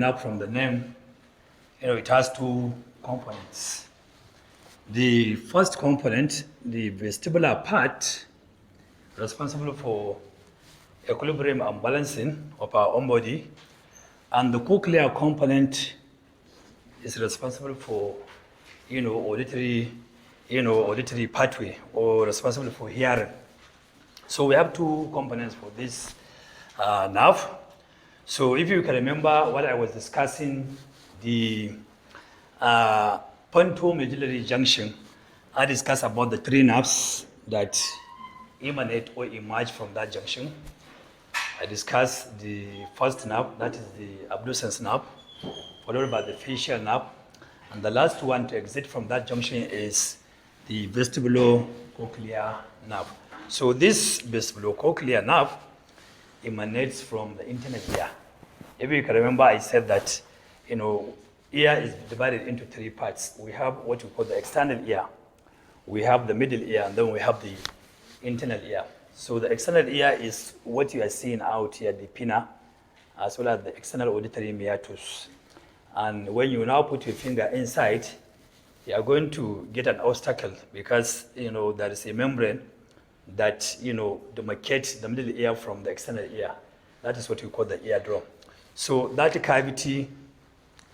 nerve from the name, it has two components. The first component, the vestibular part, responsible for equilibrium and balancing of our own body, and the cochlear component is responsible for, auditory pathway, or responsible for hearing. So we have two components for this nerve. So if you can remember what I was discussing, the pontomedullary junction, I discussed about the three nerves that emanate or emerge from that junction. I discussed the first nerve, that is the abducens nerve, followed by the facial nerve, and the last one to exit from that junction is the vestibulocochlear nerve. So this vestibulocochlear nerve emanates from the internal ear. If you can remember, I said that, ear is divided into three parts. We have what we call the external ear, we have the middle ear, and then we have the internal ear. So the external ear is what you are seeing out here, the pinna, as well as the external auditory meatus. And when you now put your finger inside, you are going to get an obstacle because, there is a membrane that, demarcates the middle ear from the external ear. That is what we call the eardrum. So that cavity,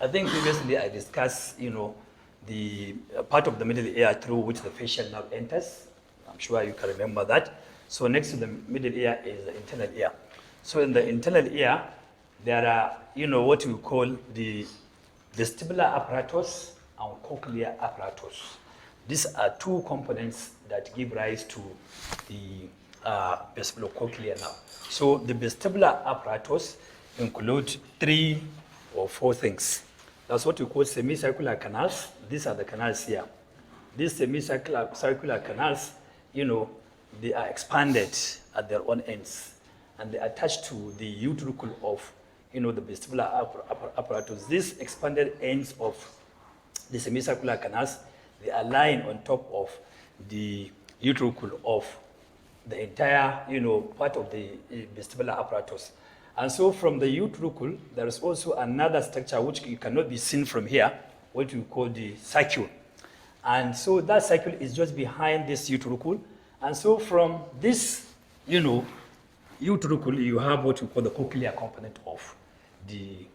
I think previously I discussed, the part of the middle ear through which the facial nerve enters. I'm sure you can remember that. So next to the middle ear is the internal ear. So in the internal ear, there are, what we call the vestibular apparatus and cochlear apparatus. These are two components that give rise to the vestibulocochlear nerve. So the vestibular apparatus include 3 or 4 things. That's what we call semicircular canals. These are the canals here. These semicircular canals, they are expanded at their own ends, and they are attached to the utricle of, the vestibular apparatus. These expanded ends of the semicircular canals, they are lying on top of the utricle of the entire, part of the vestibular apparatus. And so from the utricle, there is also another structure which cannot be seen from here, what we call the circle. And so that circle is just behind this utricle. And so from this, utricle, you have what we call the cochlear component of the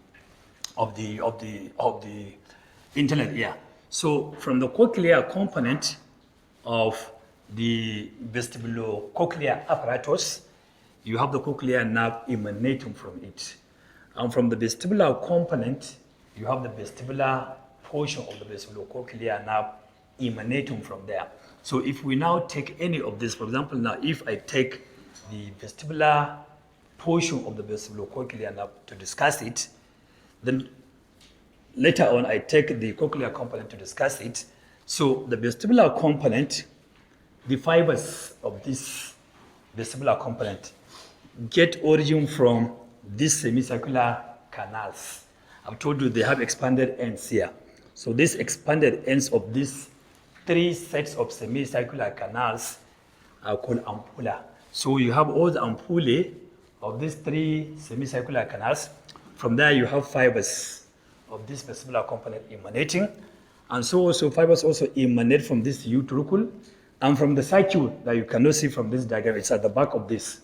internal ear. So from the cochlear component of the vestibulocochlear apparatus, you have the cochlear nerve emanating from it. And from the vestibular component, you have the vestibular portion of the vestibulocochlear nerve emanating from there. So if we now take any of this, for example, now if I take the vestibular portion of the vestibulocochlear nerve to discuss it, then later on I take the cochlear component to discuss it. So the vestibular component, the fibers of this vestibular component get origin from these semicircular canals. I've told you they have expanded ends here. So these expanded ends of these 3 sets of semicircular canals are called ampulla. So you have all the ampullae of these 3 semicircular canals. From there you have fibers of this vestibular component emanating. And so also fibers also emanate from this utricle and from the circle that you cannot see from this diagram. It's at the back of this.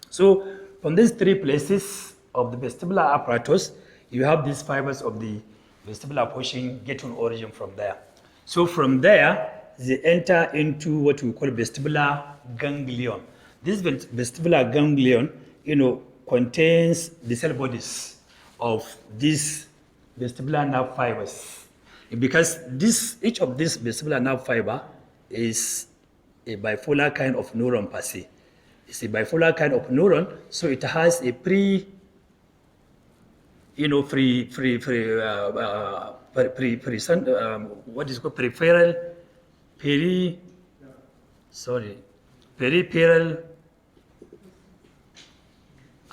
So from these 3 places of the vestibular apparatus, you have these fibers of the vestibular portion getting origin from there. So from there, they enter into what we call vestibular ganglion. This vestibular ganglion, contains the cell bodies of these vestibular nerve fibers. Because each of these vestibular nerve fiber is a bipolar kind of neuron per se. It's a bipolar kind of neuron, so it has a peripheral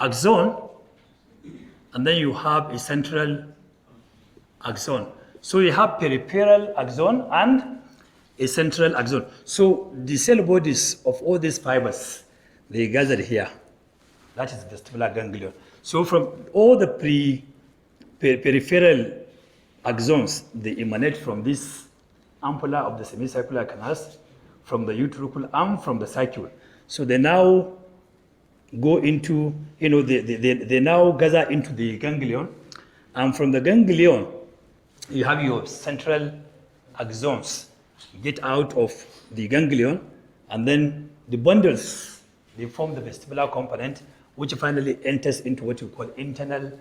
axon, and then you have a central axon. So you have peripheral axon and a central axon. So the cell bodies of all these fibers, they gathered here. That is vestibular ganglion. So from all the peripheral axons, they emanate from this ampulla of the semicircular canals, from the utricle and from the circle. So they now go into, they now gather into the ganglion, and from the ganglion, you have your central axons get out of the ganglion, and then the bundles, they form the vestibular component, which finally enters into what you call internal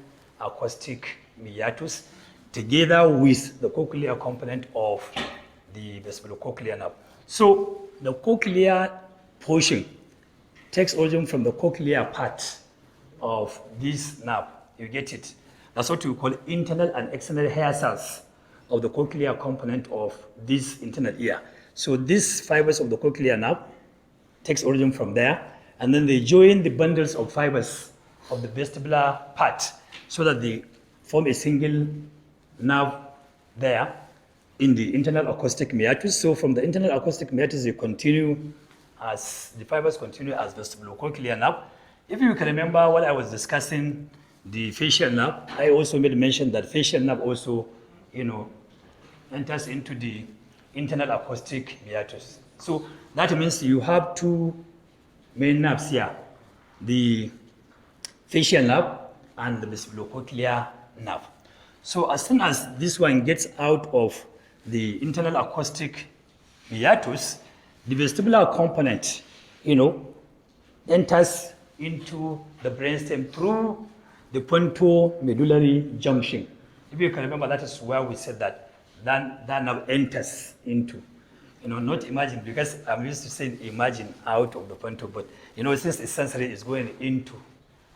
acoustic meatus, together with the cochlear component of the vestibulocochlear nerve. So the cochlear portion takes origin from the cochlear part of this nerve. You get it? That's what we call internal and external hair cells of the cochlear component of this internal ear. So these fibers of the cochlear nerve takes origin from there, and then they join the bundles of fibers of the vestibular part so that they form a single nerve there in the internal acoustic meatus. So from the internal acoustic meatus, they continue as the fibers continue as vestibulocochlear nerve. If you can remember when I was discussing the facial nerve, I also made mention that facial nerve also, enters into the internal acoustic meatus. So that means you have two main nerves here, the facial nerve and the vestibulocochlear nerve. So as soon as this one gets out of the internal acoustic meatus, the vestibular component, enters into the brainstem through the pontomedullary junction. If you can remember, that is where we said that nerve enters into. Not imagine, because I'm used to saying imagine out of the ponto, but since it's sensory, it's going into.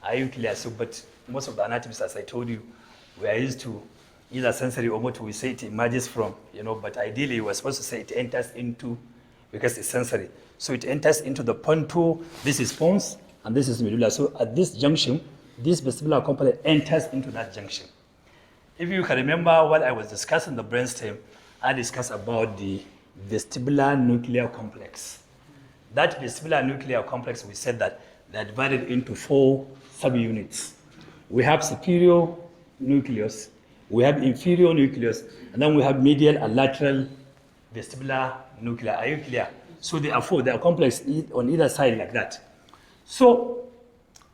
Are you clear? So, but most of the anatomies, as I told you, we are used to either sensory or motor. We say it emerges from, but ideally we're supposed to say it enters into, because it's sensory. So it enters into the ponto. This is pons and this is medulla. So at this junction, this vestibular component enters into that junction. If you can remember what I was discussing the brainstem, I discussed about the vestibular nuclear complex. That vestibular nuclear complex, we said that they're divided into 4 subunits. We have superior nucleus, we have inferior nucleus, and then we have medial and lateral vestibular nuclei. Are you clear? So there are 4, they are complex on either side like that. So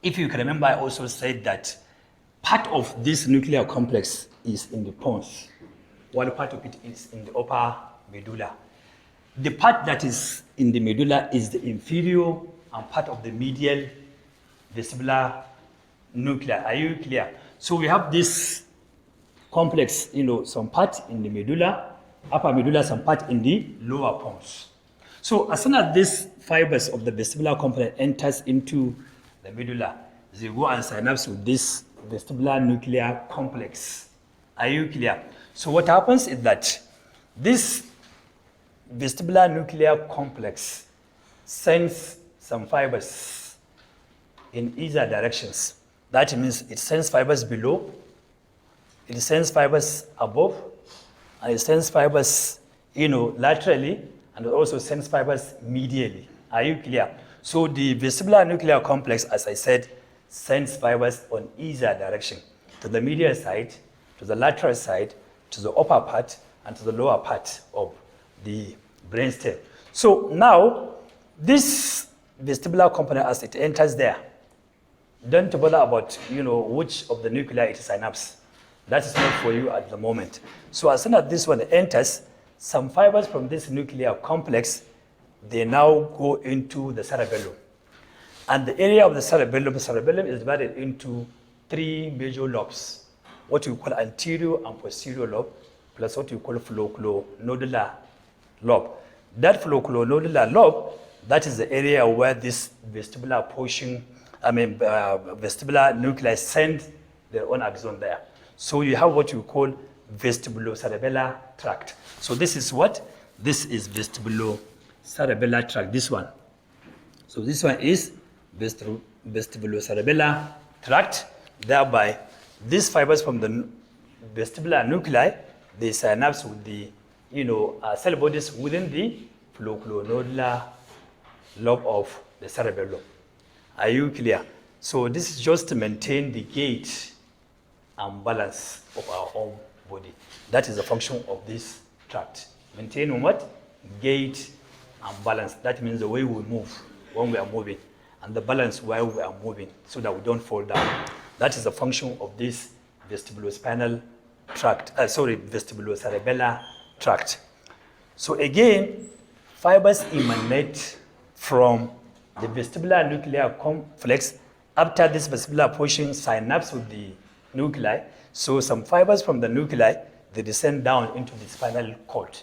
if you can remember, I also said that part of this nuclear complex is in the pons, while part of it is in the upper medulla. The part that is in the medulla is the inferior and part of the medial vestibular nuclei. Are you clear? So we have this complex, some part in the medulla, upper medulla, some part in the lower pons. So as soon as these fibers of the vestibular component enters into the medulla, they go and synapse with this vestibular nuclear complex. Are you clear? So what happens is that this vestibular nuclear complex sends some fibers in either directions. That means it sends fibers below, it sends fibers above, and it sends fibers, laterally, and it also sends fibers medially. Are you clear? So the vestibular nuclear complex, as I said, sends fibers on either direction, to the medial side, to the lateral side, to the upper part, and to the lower part of the brainstem. So now, this vestibular component, as it enters there, don't bother about, which of the nuclei it synapses. That is not for you at the moment. So as soon as this one enters, some fibers from this nuclear complex, they now go into the cerebellum. And the area of the cerebellum is divided into 3 major lobes, what we call anterior and posterior lobe, plus what we call folliculonodular lobe. That folliculonodular lobe, that is the area where this vestibular portion, vestibular nuclei send their own axon there. So you have what you call vestibulocerebellar tract. So this is what? This is vestibulocerebellar tract, this one. So this one is vestibulocerebellar tract. Thereby, these fibers from the vestibular nuclei, they synapse with the cell bodies within the folliculonodular lobe of the cerebellum. Are you clear? So this is just to maintain the gait and balance of our own body. That is the function of this tract. Maintain what? Gait and balance. That means the way we move when we are moving, and the balance while we are moving, so that we don't fall down. That is the function of this vestibulospinal tract, vestibulocerebellar tract. So again, fibers emanate from the vestibular nuclear complex. After this vestibular portion synapse with the nuclei, so some fibers from the nuclei, they descend down into the spinal cord.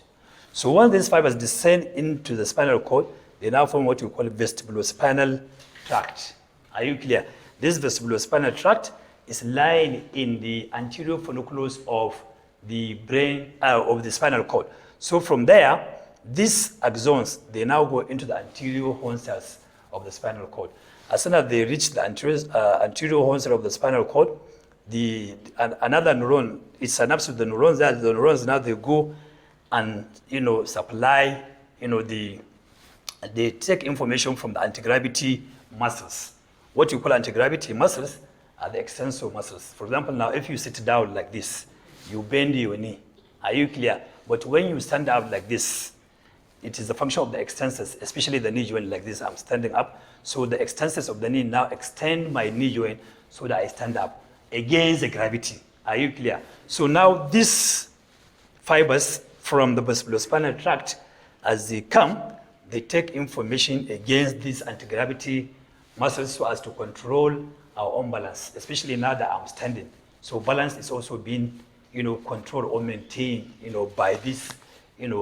So once these fibers descend into the spinal cord, they now form what we call vestibulospinal tract. Are you clear? This vestibulospinal tract is lying in the anterior folliculus of the brain, of the spinal cord. So from there, these axons, they now go into the anterior horn cells of the spinal cord. As soon as they reach the anterior horn cell of the spinal cord, another neuron, it synapses with the neurons there. The neurons now, they go and, supply, they take information from the anti-gravity muscles. What you call anti-gravity muscles are the extensor muscles. For example, now if you sit down like this, you bend your knee. Are you clear? But when you stand up like this, it is the function of the extensors, especially the knee joint like this. I'm standing up. So the extensors of the knee now extend my knee joint so that I stand up against the gravity. Are you clear? So now these fibers from the vestibulospinal tract, as they come, they take information against these anti-gravity muscles so as to control our own balance, especially now that I'm standing. So balance is also being, controlled or maintained, by this,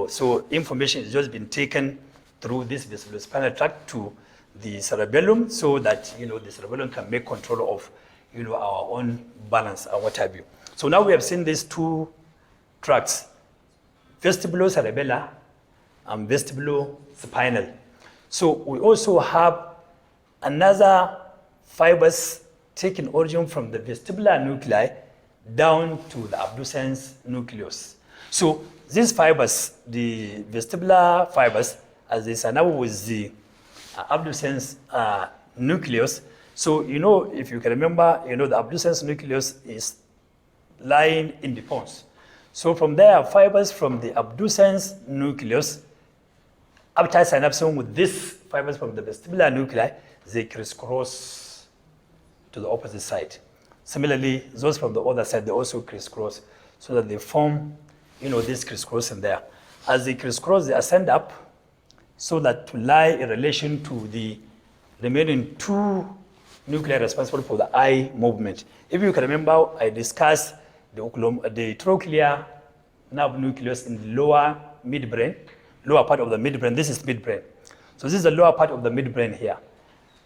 so information is just been taken through this vestibulospinal tract to the cerebellum so that, the cerebellum can make control of, our own balance and what have you. So now we have seen these two tracts, vestibulocerebellar and vestibulospinal. So we also have another fibers taking origin from the vestibular nuclei down to the abducens nucleus. So these fibers, the vestibular fibers, as they are now with the abducens nucleus. So, if you can remember, the abducens nucleus is lying in the pons. So from there, fibers from the abducens nucleus, after synapsing with these fibers from the vestibular nuclei, they crisscross to the opposite side. Similarly, those from the other side, they also crisscross so that they form, this crisscrossing there. As they crisscross, they ascend up so that to lie in relation to the remaining two nuclei responsible for the eye movement. If you can remember, I discussed the trochlear nerve nucleus in the lower midbrain, lower part of the midbrain. This is midbrain. So this is the lower part of the midbrain here.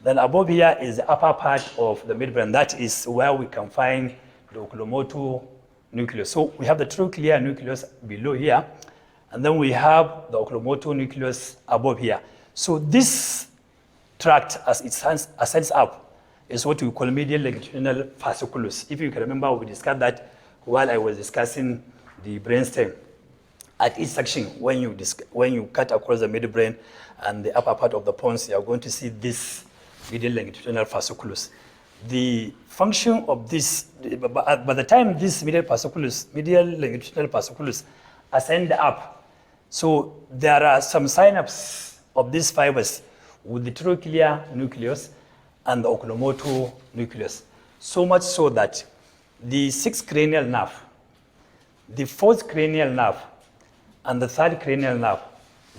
Then above here is the upper part of the midbrain. That is where we can find the oculomotor nucleus. So we have the trochlear nucleus below here, and then we have the oculomotor nucleus above here. So this tract, as it ascends up, is what we call medial longitudinal fasciculus. If you can remember, we discussed that while I was discussing the brainstem. At each section, when you cut across the midbrain and the upper part of the pons, you are going to see this medial longitudinal fasciculus. The function of this, by the time this medial longitudinal fasciculus ascend up, so there are some synapses of these fibers with the trochlear nucleus and the oculomotor nucleus. So much so that the sixth cranial nerve, the fourth cranial nerve, and the third cranial nerve,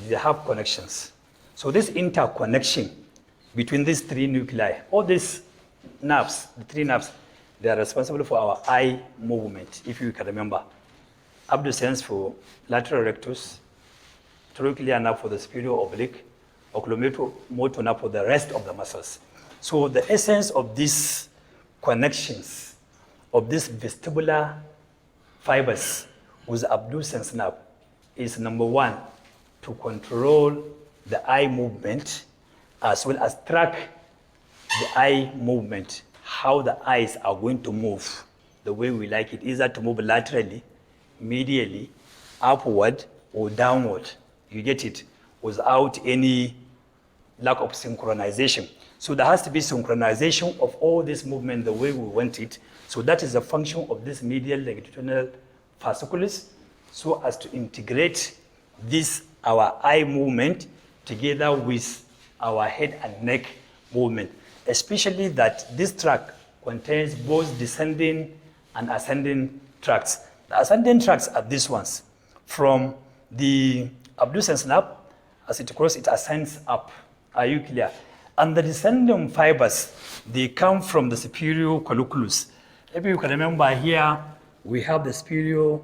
they have connections. So this interconnection between these three nuclei, all these nerves, the three nerves, they are responsible for our eye movement, if you can remember. Abducens for lateral rectus, trochlear nerve for the superior oblique, oculomotor nerve for the rest of the muscles. So the essence of these connections, of these vestibular fibers with abducens nerve is, number one, to control the eye movement as well as track the eye movement, how the eyes are going to move the way we like it, either to move laterally, medially, upward, or downward. You get it? Without any lack of synchronization. So there has to be synchronization of all this movement the way we want it. So that is a function of this medial longitudinal fasciculus, so as to integrate this, our eye movement, together with our head and neck movement, especially that this tract contains both descending and ascending tracts. The ascending tracts are these ones. From the abducens nerve, as it crosses, it ascends up. Are you clear? And the descending fibers, they come from the superior colliculus. Maybe you can remember here, we have the superior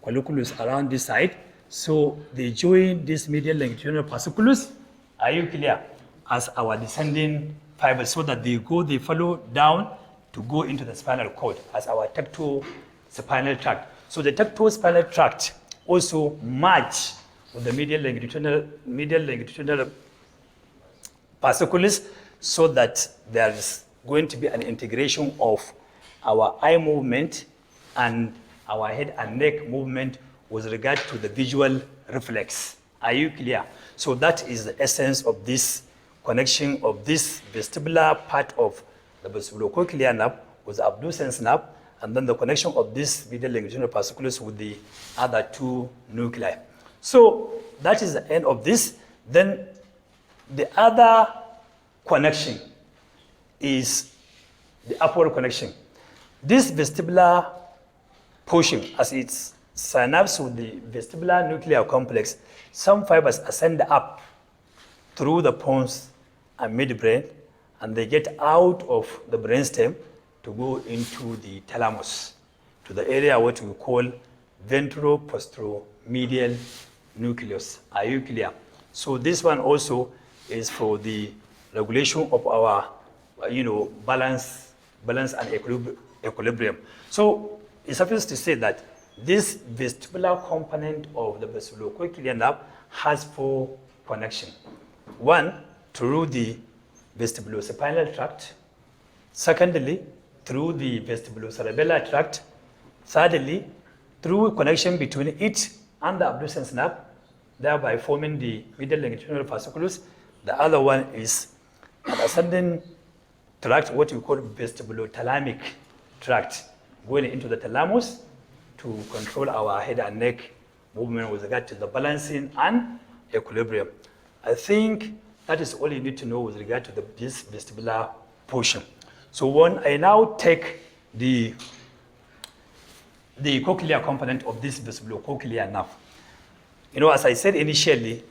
colliculus around this side. So they join this medial longitudinal fasciculus, are you clear, as our descending fibers, so that they follow down to go into the spinal cord as our tectospinal tract. So the tectospinal tract also merge with the medial longitudinal fasciculus, so that there is going to be an integration of our eye movement and our head and neck movement with regard to the visual reflex. Are you clear? So that is the essence of this connection of this vestibular part of the vestibulocochlear nerve with the abducens nerve, and then the connection of this medial longitudinal fasciculus with the other two nuclei. So that is the end of this. Then the other connection is the upward connection. This vestibular portion, as it synapses with the vestibular nuclear complex, some fibers ascend up through the pons and midbrain, and they get out of the brainstem to go into the thalamus, to the area what we call ventro-posteromedial nucleus. Are you clear? So this one also is for the regulation of our, balance and equilibrium. So it's supposed to say that this vestibular component of the vestibulocochlear nerve has four connections. One, through the vestibulospinal tract. Secondly, through the vestibulocerebellar tract. Thirdly, through connection between it and the abducens nerve, thereby forming the medial longitudinal fasciculus. The other one is an ascending tract, what we call vestibulothalamic tract, going into the thalamus to control our head and neck movement with regard to the balancing and equilibrium. I think that is all you need to know with regard to this vestibular portion. So when I now take the cochlear component of this vestibulocochlear nerve, as I said initially,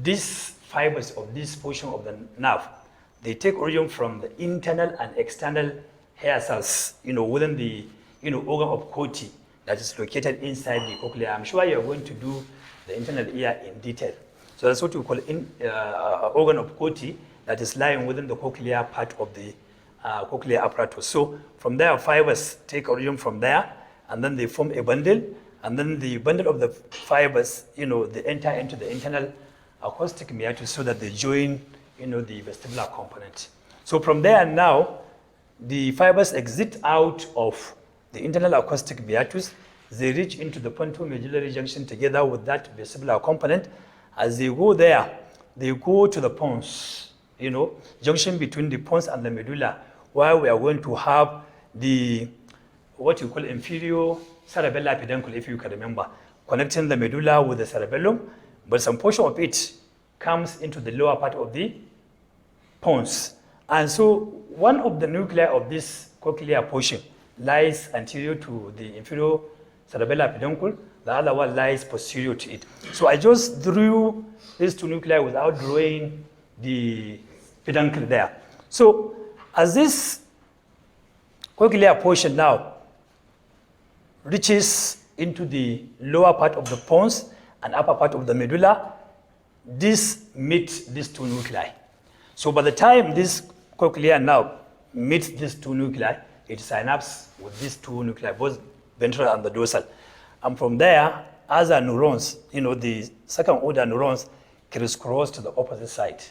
these fibers of this portion of the nerve, they take origin from the internal and external hair cells, within the, organ of Corti that is located inside the cochlea. I'm sure you're going to do the internal ear in detail. So that's what we call organ of Corti that is lying within the cochlear part of the cochlear apparatus. So from there, fibers take origin from there, and then they form a bundle, and then the bundle of the fibers, they enter into the internal acoustic meatus so that they join, the vestibular component. So from there now, the fibers exit out of the internal acoustic meatus. They reach into the pontomedullary junction together with that vestibular component. As they go there, they go to the pons, junction between the pons and the medulla, where we are going to have the, what you call inferior cerebellar peduncle, if you can remember, connecting the medulla with the cerebellum, but some portion of it comes into the lower part of the pons. And so one of the nuclei of this cochlear portion lies anterior to the inferior cerebellar peduncle, the other one lies posterior to it. So I just drew these two nuclei without drawing the peduncle there. So as this cochlear portion now reaches into the lower part of the pons and upper part of the medulla, this meets these two nuclei. So by the time this cochlear now meets these two nuclei, it synapses with these two nuclei, both ventral and the dorsal. And from there, other neurons, the second order neurons crisscross to the opposite side.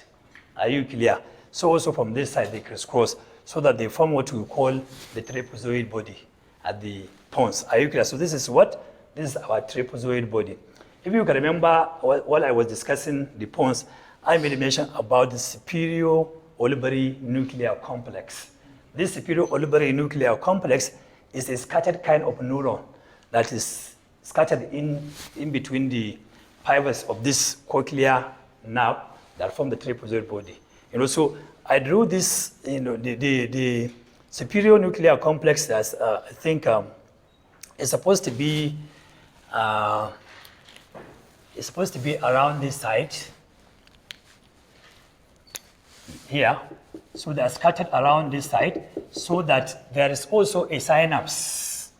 Are you clear? So also from this side, they crisscross so that they form what we call the trapezoid body at the pons. Are you clear? So this is what? This is our trapezoid body. If you can remember, while I was discussing the pons, I made a mention about the superior olivary nuclear complex. This superior olivary nuclear complex is a scattered kind of neuron that is scattered in between the fibers of this cochlear nerve that form the trapezoid body. So I drew this, the superior nuclear complex as I think is supposed to be around this side here. So they are scattered around this side so that there is also a synapse.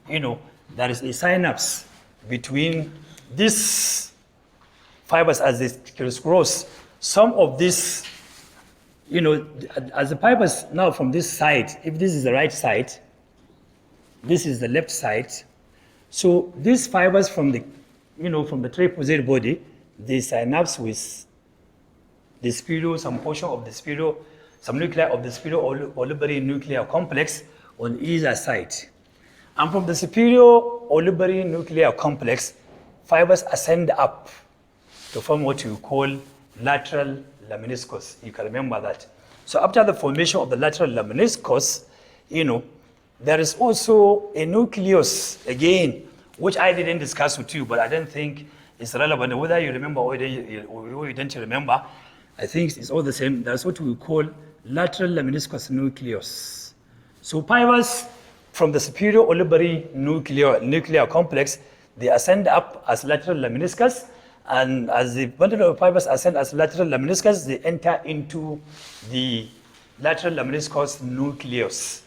There is a synapse between these fibers as they crisscross. Some of this, as the fibers now from this side, if this is the right side, this is the left side. So these fibers from the trapezoid body, they synapse with the spiro, some portion of the spiro, some nuclei of the superior olivary nuclear complex on either side. And from the superior olivary nuclear complex, fibers ascend up to form what you call lateral lemniscus. You can remember that. So after the formation of the lateral lemniscus, there is also a nucleus again, which I didn't discuss with you, but I don't think it's relevant. Whether you remember or you don't remember, I think it's all the same. That's what we call lateral lemniscus nucleus. So fibers from the superior olivary nuclear complex, they ascend up as lateral lemniscus, and as the bundle of fibers ascend as lateral lemniscus, they enter into the lateral lemniscus nucleus.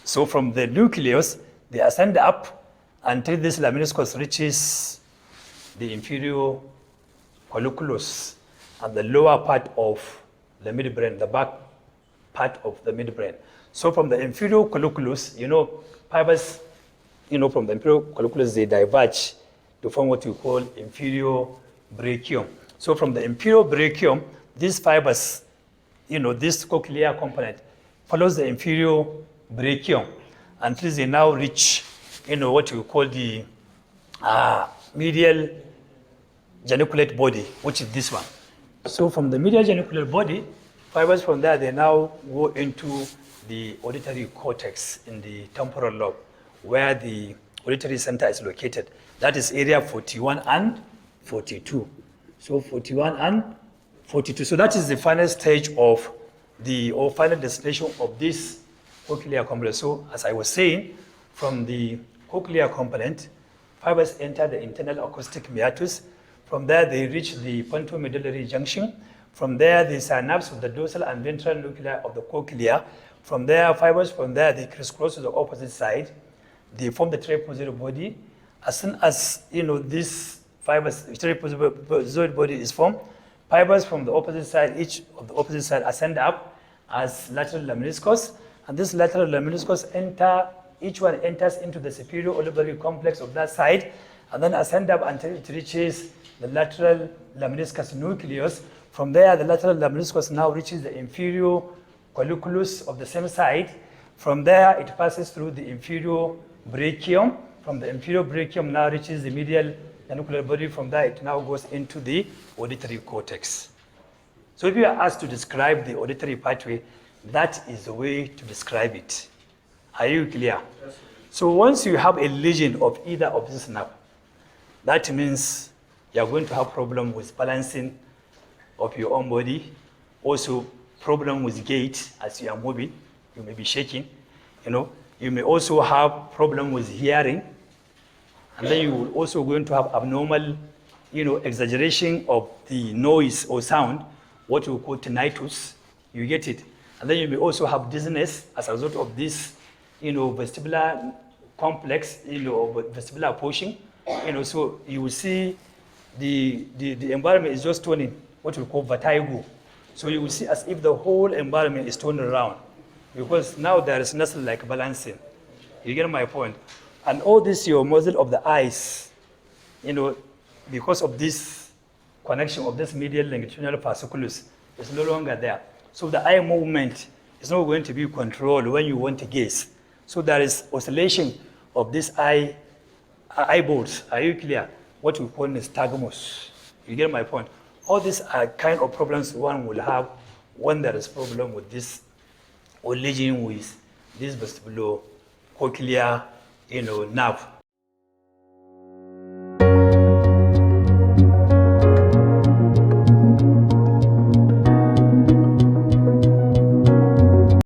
So from the nucleus, they ascend up until this lemniscus reaches the inferior colliculus and the lower part of the midbrain, the back part of the midbrain. So from the inferior colliculus, fibers, from the inferior colliculus, they diverge to form what we call inferior brachium. So from the inferior brachium, these fibers, this cochlear component follows the inferior brachium until they now reach, what we call the medial geniculate body, which is this one. So from the medial geniculate body, fibers from there, they now go into the auditory cortex in the temporal lobe, where the auditory center is located. That is area 41 and 42. So 41 and 42. So that is the final stage of final destination of this cochlear complex. So as I was saying, from the cochlear component, fibers enter the internal acoustic meatus. From there, they reach the pontomedullary junction. From there, they synapse with the dorsal and ventral nuclei of the cochlea. From there, fibers they crisscross to the opposite side. They form the trapezoid body. As soon as this trapezoid body is formed, fibers from the opposite side, each of the opposite side, ascend up as lateral lemniscus, and this lateral lemniscus each one enters into the superior olivary complex of that side, and then ascend up until it reaches the lateral lemniscus nucleus. From there, the lateral lemniscus now reaches the inferior colliculus of the same side. From there, it passes through the inferior brachium. From the inferior brachium now reaches the medial geniculate body. From there, it now goes into the auditory cortex. So if you are asked to describe the auditory pathway, that is the way to describe it. Are you clear? Yes. So once you have a lesion of either of these nerves, that means you are going to have problem with balancing of your own body. Also, problem with gait as you are moving. You may be shaking. You may also have problem with hearing. And then you will also going to have abnormal, exaggeration of the noise or sound, what we call tinnitus. You get it. And then you may also have dizziness as a result of this, vestibular complex, vestibular portion. So you will see the environment is just turning, what we call vertigo. So you will see as if the whole environment is turned around, because now there is nothing like balancing. You get my point? And all this, your muscle of the eyes, because of this connection of this medial longitudinal fasciculus is no longer there. So the eye movement is not going to be controlled when you want to gaze. So there is oscillation of this eyeballs. Are you clear? What we call nystagmus. You get my point? All these are kind of problems one will have when there is problem with this or lesion with this vestibulocochlear nerve,